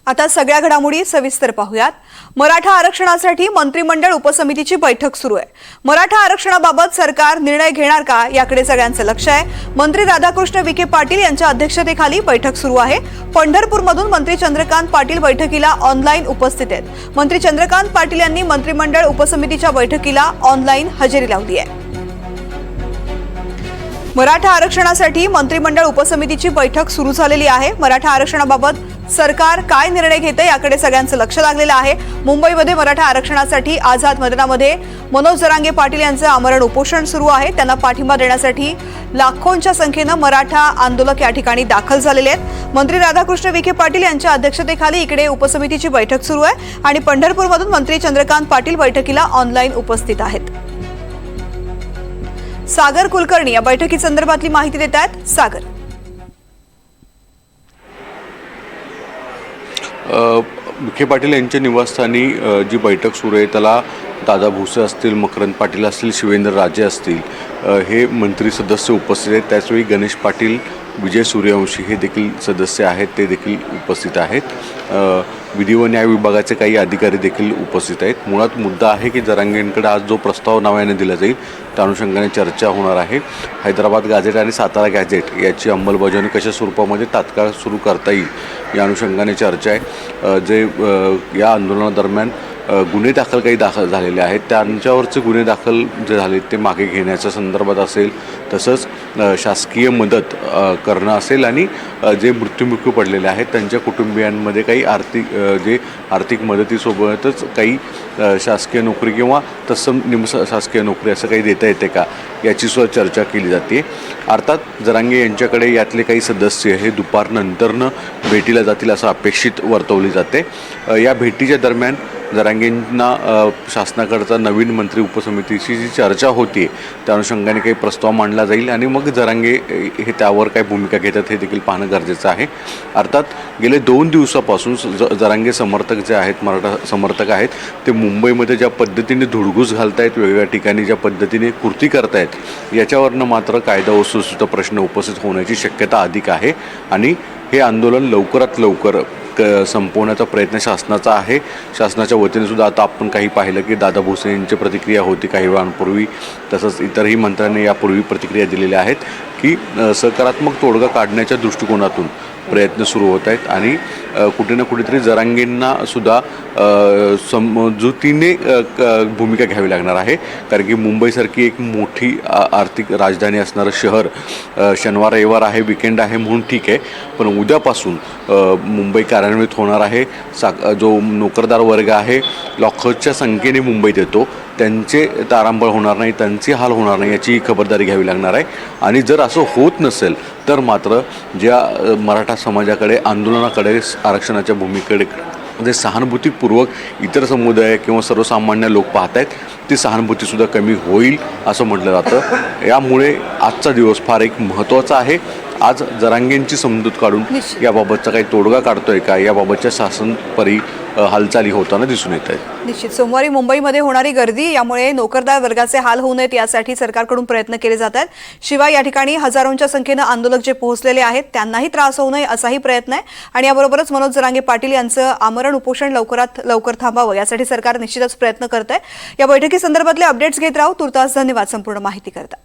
आता सगळ्या घडामोडी सविस्तर पाहूयात। मराठा आरक्षणासाठी मंत्रिमंडळ उपसमितीची बैठक सुरू आहे। मराठा आरक्षणाबाबत सरकार निर्णय घेणार का याकडे सगळ्यांचं लक्ष आहे। मंत्री राधाकृष्ण विखे पाटील यांच्या अध्यक्षतेखाली बैठक सुरू आहे। पंढरपूरमधून मंत्री चंद्रकांत पाटील बैठकीला ऑनलाईन उपस्थित आहेत। मंत्री चंद्रकांत पाटील यांनी मंत्रिमंडळ उपसमितीच्या बैठकीला ऑनलाईन हजेरी लावली आहे। मराठा आरक्षणासाठी मंत्रिमंडळ उपसमितीची बैठक सुरू झालेली आहे। मराठा आरक्षणाबाबत सरकार काय निर्णय घेते याकडे सगळ्यांचं लक्ष लागलेलं आहे। मुंबईमध्ये मराठा आरक्षणासाठी आझाद मैदानामध्ये मनोज जरांगे पाटील यांचं आमरण उपोषण सुरू आहे। त्यांना पाठिंबा देण्यासाठी लाखोंच्या संख्येने मराठा आंदोलक या ठिकाणी दाखल झालेले आहेत। मंत्री राधाकृष्ण विखे पाटील यांच्या अध्यक्षतेखाली इकडे उपसमितीची बैठक सुरू आहे आणि पंढरपूरमधून मंत्री चंद्रकांत पाटील बैठकीला ऑनलाईन उपस्थित आहेत। सागर कुलकर्णी या बैठकीसंदर्भातली माहिती देत आहेत। सागर, विखे पाटील यांच्या निवासस्थानी जी बैठक सुरू आहे त्याला दादा भुसे असतील, मकरंद पाटील असतील, शिवेंद्र राजे असतील हे मंत्री सदस्य उपस्थित आहेत। त्याचवेळी गणेश पाटील, विजय सूर्यवंशी हे देखील सदस्य आहेत, ते देखील उपस्थित आहेत। विधी व न्याय विभागाचे काही अधिकारी देखील उपस्थित आहेत। मुळात मुद्दा आहे की जरांगेंकडे आज जो प्रस्ताव नव्याने दिला जाईल त्या अनुषंगाने चर्चा होणार आहे। हैदराबाद गॅझेट आणि सातारा गॅझेट याची अंमलबजावणी कशा स्वरूपामध्ये तात्काळ सुरू करता येईल या अनुषंगाने चर्चा आहे। जे या आंदोलनादरम्यान गुन्हे दाखल काही झालेले आहेत त्यांच्यावरचे गुन्हे दाखल जे झाले ते मागे घेण्याच्या संदर्भात असेल, तसंच शासकीय मदत करणं असेल आणि जे मृत्युमुखी पडलेले आहेत त्यांच्या कुटुंबियांमध्ये काही आर्थिक मदतीसोबतच काही शासकीय नोकरी किंवा तत्सम शासकीय नोकरी असं काही देता येते का याची सुद्धा चर्चा केली जाते। अर्थात जरांगे यांच्याकडे यातले काही सदस्य हे दुपारनंतरनं भेटीला जातील असं अपेक्षित वर्तवली जाते। या भेटीच्या दरम्यान जरांगेंना शासनाकडचा नवीन मंत्री उपसमितीची जी चर्चा होती त्या अनुषंगाने काही प्रस्ताव मांडला जाईल आणि मग जरांगे हे त्यावर काय भूमिका घेतात हे देखील पाहणं गरजेचं आहे। अर्थात गेले 2 दिवसापासून जरांगे समर्थक जे आहेत, मराठा समर्थक आहेत, ते मुंबईमध्ये ज्या पद्धतीने धुडगूस घालतायत, वेगवेगळ्या ठिकाणी ज्या पद्धतीने कृती करतायत याच्यावरनं मात्र कायदा व सुव्यवस्थेचा प्रश्न उपस्थित होण्याची शक्यता अधिक आहे आणि हे आंदोलन लवकरात लवकर संपवण्याचा प्रयत्न शासनाचा आहे। शासनाच्या वतीने सुद्धा आता आपण काही पाहिलं की दादा भुसे यांची प्रतिक्रिया होती काही वेळांपूर्वी, तसंच इतरही मंत्र्यांनी यापूर्वी प्रतिक्रिया दिलेल्या आहेत की सकारात्मक तोडगा काढण्याच्या दृष्टिकोनातून प्रयत्न सुरू होत आहेत आणि कुठे ना कुठेतरी जरांगेंना सुद्धा समजुतीने भूमिका घ्यावी लागणार आहे। कारण की मुंबईसारखी एक मोठी आर्थिक राजधानी असणारं शहर शनिवार रविवार आहे, विकेंड आहे म्हणून ठीक आहे, पण उद्यापासून मुंबई कार्यान्वित होणार आहे। जो नोकरदार वर्ग आहे लाखोच्या संख्येने मुंबईत येतो, त्यांचे तारांबळ होणार नाही, त्यांचे हाल होणार नाही याची खबरदारी घ्यावी लागणार आहे। आणि जर असं होत नसेल तर मात्र ज्या मराठा समाजाकडे आंदोलनाकडे आरक्षणाच्या भूमिकेकडे जे सहानुभूतीपूर्वक इतर समुदाय किंवा सर्वसामान्य लोक पाहत आहेत ती सहानुभूतीसुद्धा कमी होईल असं म्हटलं जातं। यामुळे आजचा दिवस फार एक महत्त्वाचा आहे। आज जरांगेंची समजूत काढून याबाबतचा काही तोडगा काढतोय का याबाबतच्या शासनपरी हालचाली होताना दिसून येत आहेत। निश्चित सोमवारी मुंबईमध्ये होणारी गर्दी यामुळे नोकरदार वर्गाचे हाल होऊ नयेत यासाठी सरकारकडून प्रयत्न केले जात आहेत। शिवाय या ठिकाणी हजारोंच्या संख्येने आंदोलक जे पोहोचलेले आहेत त्यांनाही त्रास होऊ नये असाही प्रयत्न आहे आणि याबरोबरच मनोज जरांगे पाटील यांचं आमरण उपोषण लवकरात लवकर थांबावं यासाठी सरकार निश्चितच प्रयत्न करत आहे। या बैठकीसंदर्भातले अपडेट्स घेत राहू। तुर्तास धन्यवाद संपूर्ण माहिती करता।